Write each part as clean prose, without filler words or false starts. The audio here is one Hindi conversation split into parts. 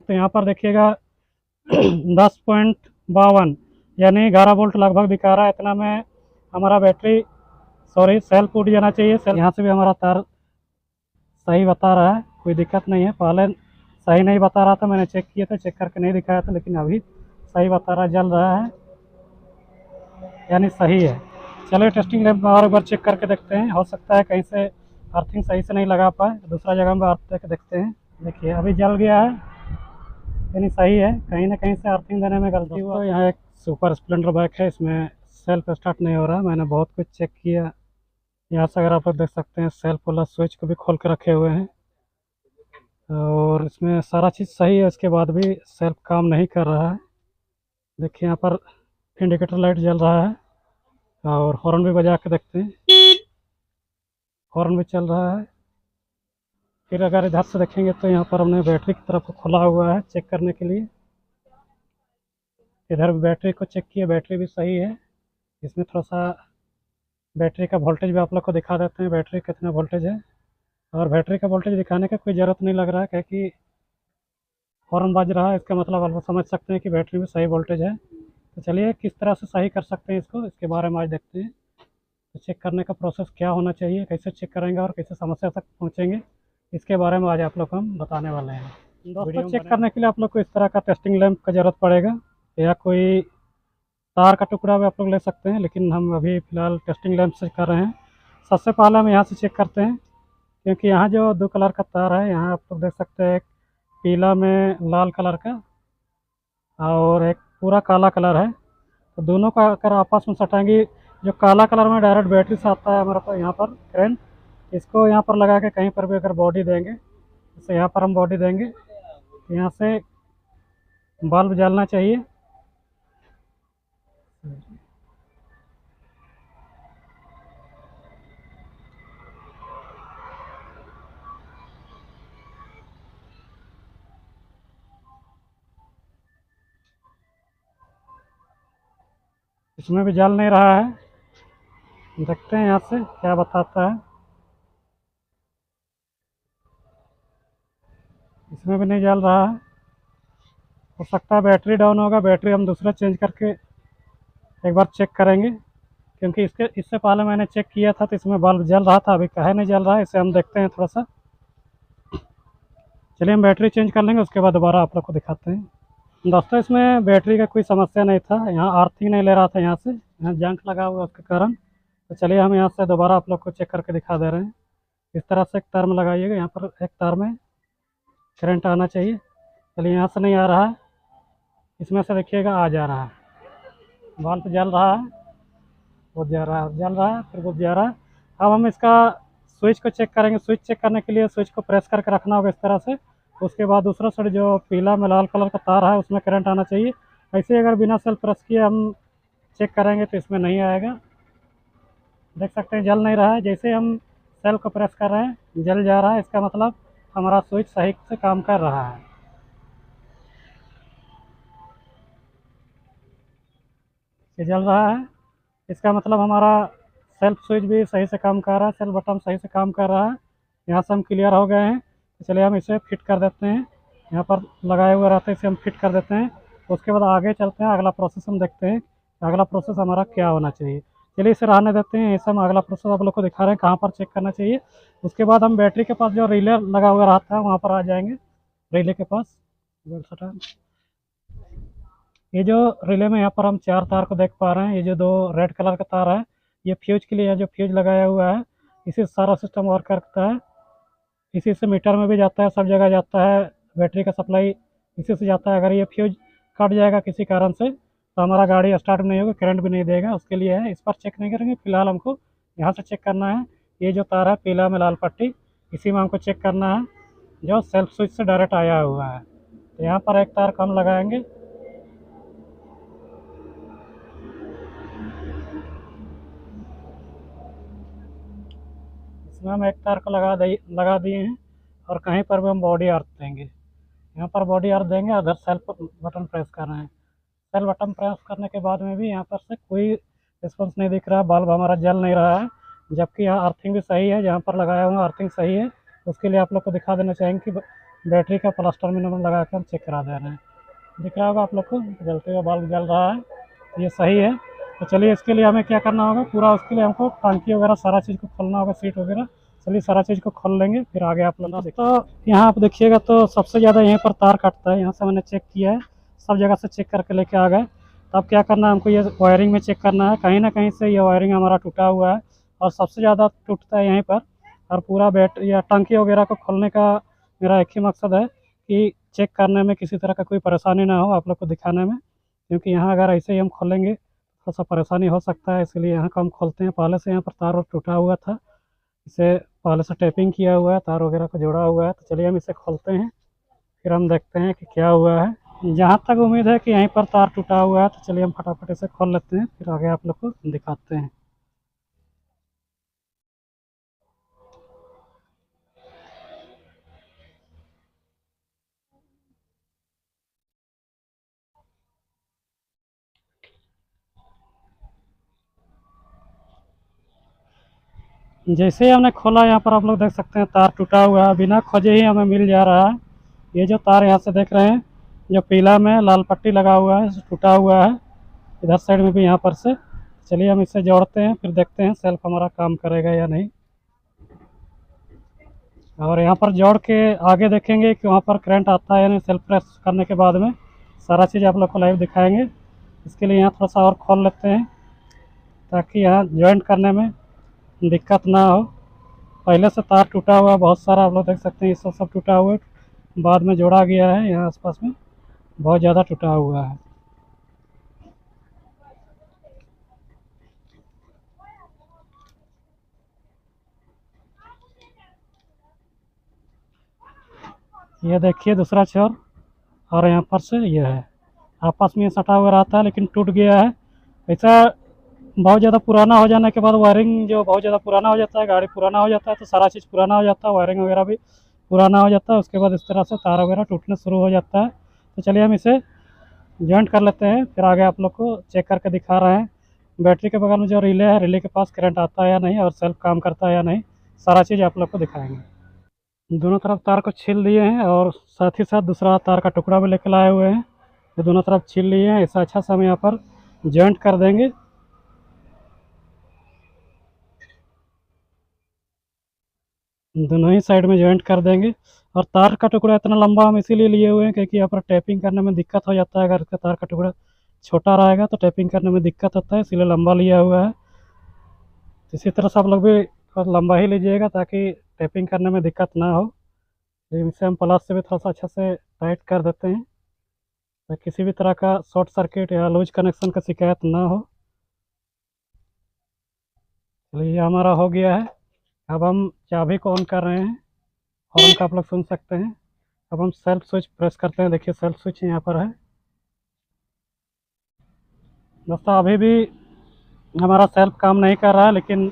तो यहाँ पर देखिएगा 10.52 यानी 11 वोल्ट लगभग दिखा रहा है। इतना में हमारा बैटरी सेल टूट जाना चाहिए। सेल यहाँ से भी हमारा तार सही बता रहा है, कोई दिक्कत नहीं है। पहले सही नहीं बता रहा था, मैंने चेक किया था, चेक करके नहीं दिखाया था, लेकिन अभी सही बता रहा है, जल रहा है यानी सही है। चलिए टेस्टिंग लैब में और एक बार चेक करके देखते हैं, हो सकता है कहीं से अर्थिंग सही से नहीं लगा पाए, दूसरा जगह में अर्थ करके देखते हैं। देखिए अभी जल गया है यानी सही है, कहीं ना कहीं से अर्थिंग देने में गलती हुआ। तो यहाँ एक सुपर स्प्लेंडर बाइक है, इसमें सेल्फ स्टार्ट नहीं हो रहा, मैंने बहुत कुछ चेक किया। यहाँ से अगर आप लोग देख सकते हैं सेल्फ वाला स्विच को भी खोल कर रखे हुए हैं और इसमें सारा चीज़ सही है, उसके बाद भी सेल्फ काम नहीं कर रहा है। देखिए यहाँ पर इंडिकेटर लाइट जल रहा है और हॉर्न भी बजा के देखते हैं, हॉर्न भी चल रहा है। फिर अगर इधर से देखेंगे तो यहाँ पर हमने बैटरी की तरफ खुला हुआ है चेक करने के लिए। इधर बैटरी को चेक किया, बैटरी भी सही है। इसमें थोड़ा सा बैटरी का वोल्टेज भी आप लोग को दिखा देते हैं, बैटरी कितना वोल्टेज है। और बैटरी का वोल्टेज दिखाने का कोई ज़रूरत नहीं लग रहा है, क्योंकि हॉर्न बज रहा है, इसका मतलब आप लोग समझ सकते हैं कि बैटरी में सही वोल्टेज है। तो चलिए किस तरह से सही कर सकते हैं इसको, इसके बारे में आज देखते हैं। तो चेक करने का प्रोसेस क्या होना चाहिए, कैसे चेक करेंगे और कैसे समस्या तक पहुँचेंगे, इसके बारे में आज आप लोग को हम बताने वाले हैं। दोस्तों चेक करने के लिए आप लोग को इस तरह का टेस्टिंग लैंप का ज़रूरत पड़ेगा, या कोई तार का टुकड़ा भी आप लोग ले सकते हैं, लेकिन हम अभी फ़िलहाल टेस्टिंग लैंप से कर रहे हैं। सबसे पहले हम यहाँ से चेक करते हैं, क्योंकि यहाँ जो दो कलर का तार है, यहाँ आप लोग देख सकते हैं, एक पीला में लाल कलर का और एक पूरा काला कलर है। तो दोनों का अगर आपस में सटाएंगे, जो काला कलर में डायरेक्ट बैटरी से आता है हमारे पास यहाँ पर करंट, इसको यहाँ पर लगा के कहीं पर भी अगर बॉडी देंगे, जैसे यहाँ पर हम बॉडी देंगे तो यहाँ से बल्ब जलना चाहिए। इसमें भी जल नहीं रहा है, देखते हैं यहाँ से क्या बताता है। इसमें भी नहीं जल रहा है, हो सकता है बैटरी डाउन होगा, बैटरी हम दूसरा चेंज करके एक बार चेक करेंगे, क्योंकि इससे पहले मैंने चेक किया था तो इसमें बल्ब जल रहा था, अभी काहे नहीं जल रहा है, इसे हम देखते हैं थोड़ा सा। चलिए हम बैटरी चेंज कर लेंगे, उसके बाद दोबारा आप लोग को दिखाते हैं। दोस्तों इसमें बैटरी का कोई समस्या नहीं था, यहाँ अर्थिंग नहीं ले रहा था, यहाँ से यहाँ जंक लगा हुआ उसके कारण। तो चलिए हम यहाँ से दोबारा आप लोग को चेक करके दिखा दे रहे हैं। इस तरह से एक तार में लगाइएगा, यहाँ पर एक तार में करंट आना चाहिए। चलिए यहाँ से नहीं आ रहा है, इसमें से देखिएगा आ जा रहा है, बल्ब जल रहा है, वो जा रहा है, जल रहा है, फिर वो जा रहा है। अब हम इसका स्विच को चेक करेंगे। स्विच चेक करने के लिए स्विच को प्रेस करके रखना होगा इस तरह से। उसके बाद दूसरा साइड जो पीला में लाल कलर का तार है उसमें करंट आना चाहिए। ऐसे अगर बिना सेल्फ प्रेस किए हम चेक करेंगे तो इसमें नहीं आएगा। देख सकते हैं जल नहीं रहा है, जैसे हम सेल को प्रेस कर रहे हैं जल जा रहा है, इसका मतलब हमारा स्विच सही से काम कर रहा है। ये जल रहा है, इसका मतलब हमारा सेल्फ स्विच भी सही से काम कर रहा है, सेल्फ बटन सही से काम कर रहा है। यहाँ से हम क्लियर हो गए हैं। तो चलिए हम इसे फिट कर देते हैं, यहाँ पर लगाए हुए रहते हैं, इसे हम फिट कर देते हैं। उसके बाद आगे चलते हैं, अगला प्रोसेस हम देखते हैं अगला प्रोसेस हमारा क्या होना चाहिए। चलिए इसे रहने देते हैं, इसे हम अगला प्रोसेस आप लोग को दिखा रहे हैं कहाँ पर चेक करना चाहिए। उसके बाद हम बैटरी के पास जो रिले लगा हुआ रहता है वहाँ पर आ जाएंगे, रिले के पास। ये जो रिले में यहाँ पर हम चार तार को देख पा रहे हैं, ये जो दो रेड कलर का तार है ये फ्यूज के लिए है, जो फ्यूज लगाया हुआ है इसी से सारा सिस्टम वर्क करता है। इसी से मीटर में भी जाता है, सब जगह जाता है, बैटरी का सप्लाई इसी से जाता है। अगर ये फ्यूज कट जाएगा किसी कारण से तो हमारा गाड़ी स्टार्ट नहीं होगा, करंट भी नहीं देगा, उसके लिए है। इस पर चेक नहीं करेंगे, फिलहाल हमको यहाँ से चेक करना है। ये जो तार है पीला में लाल पट्टी, इसी में हमको चेक करना है, जो सेल्फ स्विच से डायरेक्ट आया हुआ है। तो यहाँ पर एक तार कम लगाएंगे, इसमें हम एक तार को लगा दिए हैं और कहीं पर भी हम बॉडी अर्थ देंगे। यहाँ पर बॉडी अर्थ देंगे, अगर सेल्फ बटन प्रेस कर रहे हैं, सेल बटन प्रेस करने के बाद में भी यहाँ पर से कोई रिस्पॉन्स नहीं दिख रहा, बल्ब हमारा जल नहीं रहा है, जबकि यहाँ अर्थिंग भी सही है, जहाँ पर लगाया हुआ अर्थिंग सही है। उसके लिए आप लोग को दिखा देना चाहेंगे कि बैटरी का प्लस टर्मिनल लगाकर चेक करा दे रहे हैं। दिख रहा होगा आप लोग को जलते हुए बल्ब जल रहा है, ये सही है। तो चलिए इसके लिए हमें क्या करना होगा, पूरा उसके लिए हमको टांकी वगैरह सारा चीज़ को खोलना होगा, सीट वगैरह। चलिए सारा चीज़ को खोल लेंगे, फिर आगे आप लोग तो यहाँ आप देखिएगा तो सबसे ज़्यादा यहीं पर तार कटता है। यहाँ से मैंने चेक किया है, सब जगह से चेक करके लेके आ गए। तो अब क्या करना है हमको, ये वायरिंग में चेक करना है, कहीं ना कहीं से ये वायरिंग हमारा टूटा हुआ है और सबसे ज़्यादा टूटता है यहीं पर। और पूरा बैटरी या टंकी वगैरह को खोलने का मेरा एक ही मकसद है कि चेक करने में किसी तरह का कोई परेशानी ना हो आप लोग को दिखाने में, क्योंकि यहाँ अगर ऐसे ही हम खोलेंगे थोड़ा सा परेशानी हो सकता है। इसलिए यहाँ का हम खोलते हैं। पहले से यहाँ पर तार और टूटा हुआ था, इसे पहले से टेपिंग किया हुआ है, तार वगैरह को जोड़ा हुआ है। तो चलिए हम इसे खोलते हैं, फिर हम देखते हैं कि क्या हुआ है। जहाँ तक उम्मीद है कि यहीं पर तार टूटा हुआ है, तो चलिए हम फटाफट इसे खोल लेते हैं, फिर आगे आप लोग को दिखाते हैं। जैसे ही हमने खोला, यहाँ पर आप लोग देख सकते हैं तार टूटा हुआ है, बिना खोजे ही हमें मिल जा रहा है। ये जो तार यहाँ से देख रहे हैं, जो पीला में लाल पट्टी लगा हुआ है, टूटा हुआ है। इधर साइड में भी यहाँ पर से। चलिए हम इसे जोड़ते हैं, फिर देखते हैं सेल्फ हमारा काम करेगा या नहीं। और यहाँ पर जोड़ के आगे देखेंगे कि वहाँ पर करंट आता है या नहीं। सेल्फ प्रेस करने के बाद में सारा चीज़ आप लोग को लाइव दिखाएंगे। इसके लिए यहाँ थोड़ा सा और खोल लेते हैं, ताकि यहाँ ज्वाइंट करने में दिक्कत ना हो। पहले से तार टूटा हुआ बहुत सारा, आप लोग देख सकते हैं, ये सब टूटा हुआ है, बाद में जोड़ा गया है। यहाँ आसपास में बहुत ज़्यादा टूटा हुआ है। ये देखिए दूसरा छोर, और यहाँ पर से ये है, आपस में सटा हुआ रहता है लेकिन टूट गया है। ऐसा बहुत ज़्यादा पुराना हो जाने के बाद वायरिंग जो बहुत ज़्यादा पुराना हो जाता है, गाड़ी पुराना हो जाता है, तो सारा चीज़ पुराना हो जाता है, वायरिंग वगैरह भी पुराना हो जाता है। उसके बाद इस तरह से तार वगैरह टूटने शुरू हो जाता है। तो चलिए हम इसे जॉइंट कर लेते हैं, फिर आगे आप लोग को चेक करके दिखा रहे हैं। बैटरी के बगल में जो रिले है, रिले के पास करंट आता है या नहीं, और सेल्फ काम करता है या नहीं, सारा चीज़ आप लोग को दिखाएंगे। दोनों तरफ तार को छील लिए हैं, और साथ ही साथ दूसरा तार का टुकड़ा भी लेकर आए हुए हैं। ये दोनों तरफ छील लिए हैं, ऐसा अच्छा से हम यहाँ पर जॉइंट कर देंगे। दोनों ही साइड में जॉइंट कर देंगे। और तार का टुकड़ा इतना लंबा हम इसीलिए लिए हुए हैं क्योंकि यहाँ पर टैपिंग करने में दिक्कत हो जाता है। अगर इसका तार का टुकड़ा छोटा रहेगा तो टैपिंग करने में दिक्कत होता है, इसीलिए लंबा लिया हुआ है। इसी तरह से आप लोग भी थोड़ा लंबा ही लीजिएगा, ताकि टैपिंग करने में दिक्कत ना हो। लेकिन इसे हम प्लस से भी थोड़ा सा अच्छा से टाइट कर देते हैं, ताकि किसी भी तरह का शॉर्ट सर्किट या लूज कनेक्शन का शिकायत ना हो। चलिए ये हमारा हो गया है। अब हम चाबी को ऑन कर रहे हैं, हॉर्न का आप लोग सुन सकते हैं। अब हम सेल्फ स्विच प्रेस करते हैं, देखिए सेल्फ स्विच यहाँ पर है। दोस्तों अभी भी हमारा सेल्फ काम नहीं कर रहा है, लेकिन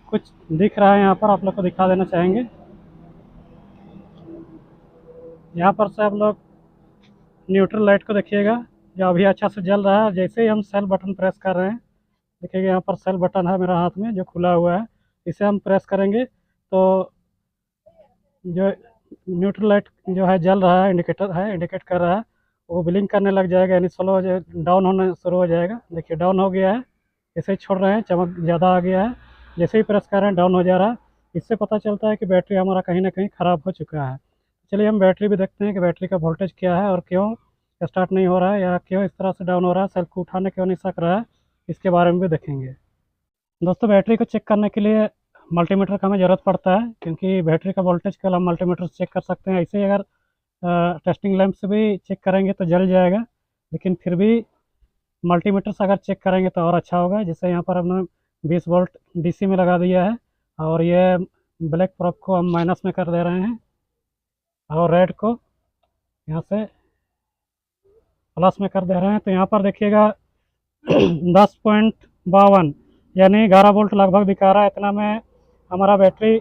कुछ दिख रहा है यहाँ पर, आप लोग को दिखा देना चाहेंगे। यहाँ पर से आप लोग न्यूट्रल लाइट को देखिएगा, जो अभी अच्छा से जल रहा है। जैसे ही हम सेल बटन प्रेस कर रहे हैं, देखिएगा यहाँ पर सेल बटन है मेरा हाथ में जो खुला हुआ है, इसे हम प्रेस करेंगे तो जो न्यूट्रल लाइट जो है जल रहा है, इंडिकेटर है, इंडिकेट कर रहा है, वो ब्लिंक करने लग जाएगा, यानी स्लो डाउन होने शुरू हो जाएगा। देखिए डाउन हो गया है, ऐसे ही छोड़ रहे हैं, चमक ज़्यादा आ गया है। जैसे ही प्रेस कर रहे हैं डाउन हो जा रहा है। इससे पता चलता है कि बैटरी हमारा कहीं ना कहीं ख़राब हो चुका है। चलिए हम बैटरी भी देखते हैं कि बैटरी का वोल्टेज क्या है और क्यों स्टार्ट नहीं हो रहा है, या क्यों इस तरह से डाउन हो रहा है, सेल्फ को उठाने क्यों नहीं सक रहा है, इसके बारे में भी देखेंगे। दोस्तों बैटरी को चेक करने के लिए मल्टीमीटर का हमें ज़रूरत पड़ता है, क्योंकि बैटरी का वोल्टेज केवल हम मल्टीमीटर से चेक कर सकते हैं। ऐसे ही अगर टेस्टिंग लैंप से भी चेक करेंगे तो जल जाएगा, लेकिन फिर भी मल्टीमीटर से अगर चेक करेंगे तो और अच्छा होगा। जैसे यहाँ पर हमने 20 वोल्ट डीसी में लगा दिया है, और ये ब्लैक प्रोब को हम माइनस में कर दे रहे हैं, और रेड को यहाँ से प्लस में कर दे रहे हैं। तो यहाँ पर देखिएगा 10.52 यानी 11 वोल्ट लगभग दिखा रहा है। इतना में हमारा बैटरी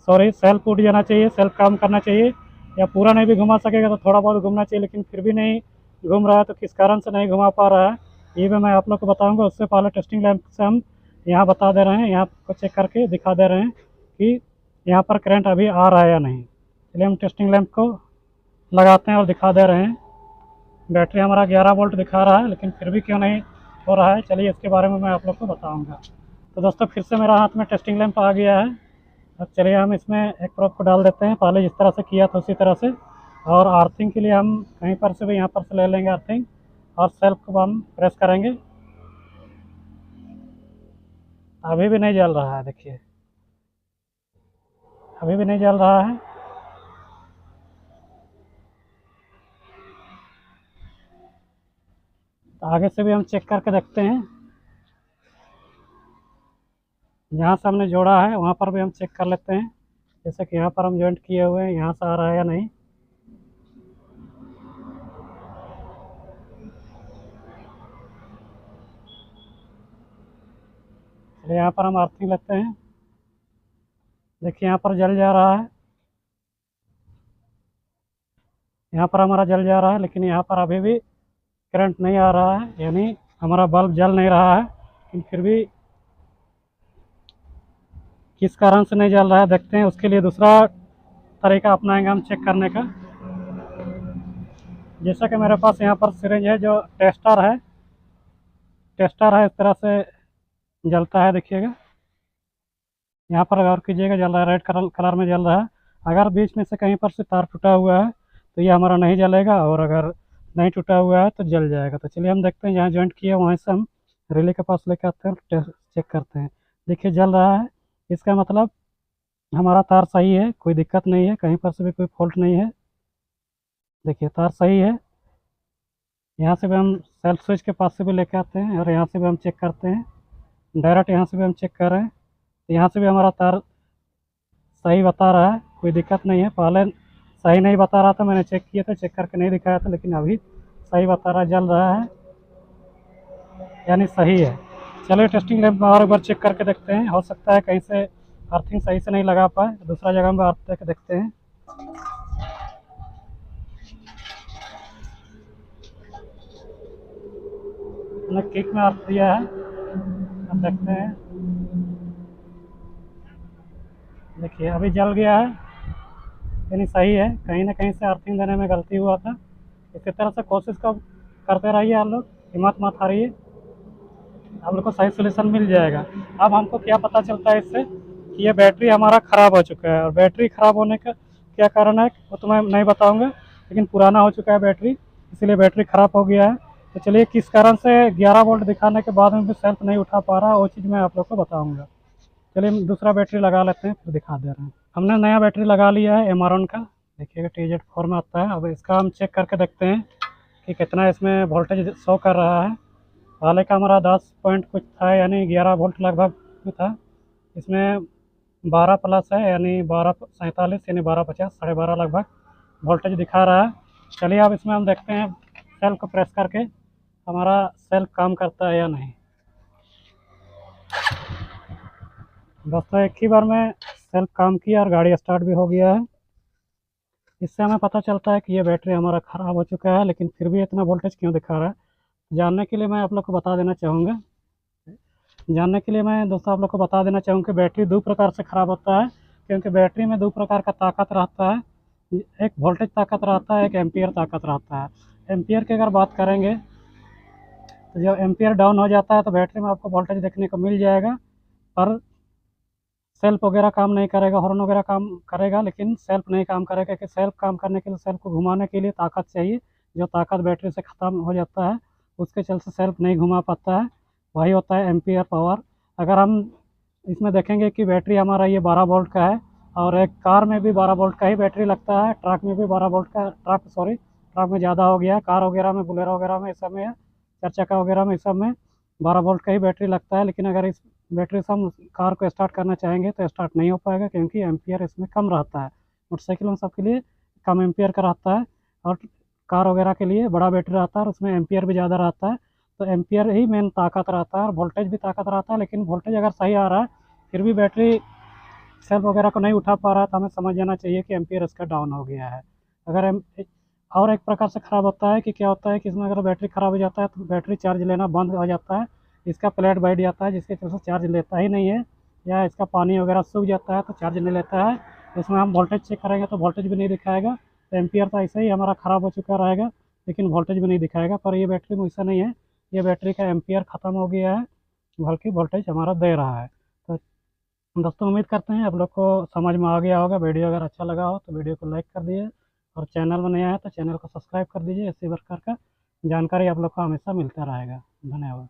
सेल्फ उठ जाना चाहिए, सेल्फ काम करना चाहिए। या पूरा नहीं भी घुमा सकेगा तो थोड़ा बहुत घूमना चाहिए, लेकिन फिर भी नहीं घूम रहा है तो किस कारण से नहीं घुमा पा रहा है, ये भी मैं आप लोग को बताऊंगा। उससे पहले टेस्टिंग लैंप से हम यहाँ बता दे रहे हैं, यहाँ को चेक करके दिखा दे रहे हैं कि यहाँ पर करंट अभी आ रहा है या नहीं। चलिए हम टेस्टिंग लैंप को लगाते हैं और दिखा दे रहे हैं। बैटरी हमारा 11 वोल्ट दिखा रहा है, लेकिन फिर भी क्यों नहीं हो रहा है, चलिए इसके बारे में मैं आप लोग को बताऊंगा। तो दोस्तों फिर से मेरा हाथ में टेस्टिंग लैंप आ गया है। अब चलिए हम इसमें एक प्रोब को डाल देते हैं, पहले जिस तरह से किया था उसी तरह से। और अर्थिंग के लिए हम कहीं पर से भी यहाँ पर से ले लेंगे अर्थिंग, और सेल्फ को हम प्रेस करेंगे। अभी भी नहीं जल रहा है, देखिए अभी भी नहीं जल रहा है। तो आगे से भी हम चेक करके देखते हैं, जहाँ से हमने जोड़ा है वहाँ पर भी हम चेक कर लेते हैं। जैसे कि यहाँ पर हम जॉइंट किए हुए हैं, यहाँ से आ रहा है या नहीं। चलिए यहाँ पर हम अर्थिंग लेते हैं, देखिए यहाँ पर जल जा रहा है, यहाँ पर हमारा जल जा रहा है, लेकिन यहाँ पर अभी भी करंट नहीं आ रहा है, यानी हमारा बल्ब जल नहीं रहा है। लेकिन फिर भी किस कारण से नहीं जल रहा है देखते हैं। उसके लिए दूसरा तरीका अपनाएंगे हम चेक करने का। जैसा कि मेरे पास यहाँ पर सिरिंज है जो टेस्टर है, इस तरह से जलता है, देखिएगा यहाँ पर गौर कीजिएगा, जल रहा है, रेड कलर में जल रहा है। अगर बीच में से कहीं पर से तार टूटा हुआ है तो ये हमारा नहीं जलेगा, और अगर नहीं टूटा हुआ है तो जल जाएगा। तो चलिए हम देखते हैं, जहाँ जॉइंट किया वहीं से हम रिले के पास लेकर आते हैं और चेक करते हैं। देखिए जल रहा है, इसका मतलब हमारा तार सही है, कोई दिक्कत नहीं है, कहीं पर से भी कोई फॉल्ट नहीं है। देखिए तार सही है। यहाँ से भी हम सेल्फ स्विच के पास से भी लेके आते हैं और यहाँ से भी हम चेक करते हैं। डायरेक्ट यहाँ से भी हम चेक कर रहे हैं, तो यहाँ से भी हमारा तार सही बता रहा है, कोई दिक्कत नहीं है। पहले सही नहीं बता रहा था, मैंने चेक किया था, चेक करके नहीं दिखाया था, लेकिन अभी सही बता रहा है, जल रहा है, यानी सही है। चलिए टेस्टिंग लैंप में और एक बार चेक करके देखते हैं, हो सकता है कहीं से अर्थिंग सही से नहीं लगा पाए, दूसरा जगह में अर्थ करके देखते हैं। मैंने किक में अर्थ दिया है, अब देखते हैं। देखिए अभी जल गया है, यानी सही है, कहीं ना कहीं से अर्थिंग देने में गलती हुआ था। इसी तरह से कोशिश करते रहिए आप लोग, हिम्मत मत हारिए, आप लोग को सही सोल्यूशन मिल जाएगा। अब हमको क्या पता चलता है इससे कि ये बैटरी हमारा ख़राब हो चुका है, और बैटरी ख़राब होने का क्या कारण है वो तो मैं नहीं बताऊंगा, लेकिन पुराना हो चुका है बैटरी, इसीलिए बैटरी ख़राब हो गया है। तो चलिए किस कारण से 11 वोल्ट दिखाने के बाद में भी सेल्फ नहीं उठा पा रहा, वो चीज़ मैं आप लोग को बताऊँगा। चलिए दूसरा बैटरी लगा लेते हैं, फिर दिखा दे रहे हैं। हमने नया बैटरी लगा लिया है एमारॉन का, देखिएगा TZ4 में आता है। अब इसका हम चेक करके देखते हैं कि कितना इसमें वोल्टेज शो कर रहा है। पहले का हमारा 10 पॉइंट कुछ था, यानी 11 वोल्ट लगभग था। इसमें 12 प्लस है, यानी 1247, यानी 1250, 12.5 लगभग वोल्टेज दिखा रहा है। चलिए अब इसमें हम देखते हैं सेल्फ को प्रेस करके हमारा सेल्फ काम करता है या नहीं। दोस्तों एक ही बार में सेल्फ काम किया और गाड़ी स्टार्ट भी हो गया है। इससे हमें पता चलता है कि ये बैटरी हमारा ख़राब हो चुका है, लेकिन फिर भी इतना वोल्टेज क्यों दिखा रहा है। जानने के लिए मैं आप लोग को बता देना चाहूँगा, जानने के लिए मैं दोस्तों आप लोग को बता देना चाहूँगा कि बैटरी दो प्रकार से ख़राब होता है, क्योंकि बैटरी में दो प्रकार का ताकत रहता है, एक वोल्टेज ताकत रहता है, एक एम्पियर ताकत रहता है। एम्पियर की अगर बात करेंगे तो जब एम्पियर डाउन हो जाता है तो बैटरी में आपको वोल्टेज देखने को मिल जाएगा, पर सेल्फ वगैरह काम नहीं करेगा, हॉर्न वगैरह काम करेगा, लेकिन सेल्फ नहीं काम करेगा, क्योंकि सेल्फ काम करने के लिए सेल्फ को घुमाने के लिए ताकत चाहिए, जो ताकत बैटरी से ख़त्म हो जाता है, उसके चलते सेल्फ नहीं घुमा पाता है, वही होता है एम्पियर पावर। अगर हम इसमें देखेंगे कि बैटरी हमारा ये 12 वोल्ट का है, और एक कार में भी 12 वोल्ट का ही बैटरी लगता है, ट्रक में भी 12 वोल्ट का, ट्रक में ज़्यादा हो गया है, कार वगैरह में, बोलेरो वगैरह में, इस सब में, 4 चक्का वगैरह में, इस सब में 12 वोल्ट का ही बैटरी लगता है। लेकिन अगर इस बैटरी से हम कार को स्टार्ट करना चाहेंगे तो स्टार्ट नहीं हो पाएगा, क्योंकि एम्पियर इसमें कम रहता है। मोटरसाइकिल में सबके लिए कम एम्पियर का रहता है, और कार वगैरह के लिए बड़ा बैटरी रहता है और उसमें एम्पियर भी ज़्यादा रहता है। तो एम्पियर ही मेन ताकत रहता है, और वोल्टेज भी ताकत रहता है। लेकिन वोल्टेज अगर सही आ रहा है फिर भी बैटरी सेल्फ वगैरह को नहीं उठा पा रहा है, तो हमें समझ जाना चाहिए कि एम्पियर इसका डाउन हो गया है। अगर और एक प्रकार से ख़राब होता है कि क्या होता है कि इसमें अगर बैटरी ख़राब हो जाता है तो बैटरी चार्ज लेना बंद हो जाता है, इसका प्लेट बैठ जाता है, जिसके वजह से चार्ज लेता ही नहीं है, या इसका पानी वगैरह सूख जाता है तो चार्ज नहीं लेता है। इसमें हम वोल्टेज चेक करेंगे तो वोल्टेज भी नहीं दिखाएगा, तो एम्पियर तो ऐसे ही हमारा ख़राब हो चुका रहेगा, लेकिन वोल्टेज भी नहीं दिखाएगा। पर ये बैटरी में ऐसा नहीं है, ये बैटरी का एम्पियर ख़त्म हो गया है, बल्कि वोल्टेज हमारा दे रहा है। तो दोस्तों उम्मीद करते हैं आप लोग को समझ में आ गया होगा। वीडियो अगर अच्छा लगा हो तो वीडियो को लाइक कर दीजिए, और चैनल में नया है तो चैनल को सब्सक्राइब कर दीजिए। इसी प्रकार का जानकारी आप लोग को हमेशा मिलता रहेगा। धन्यवाद।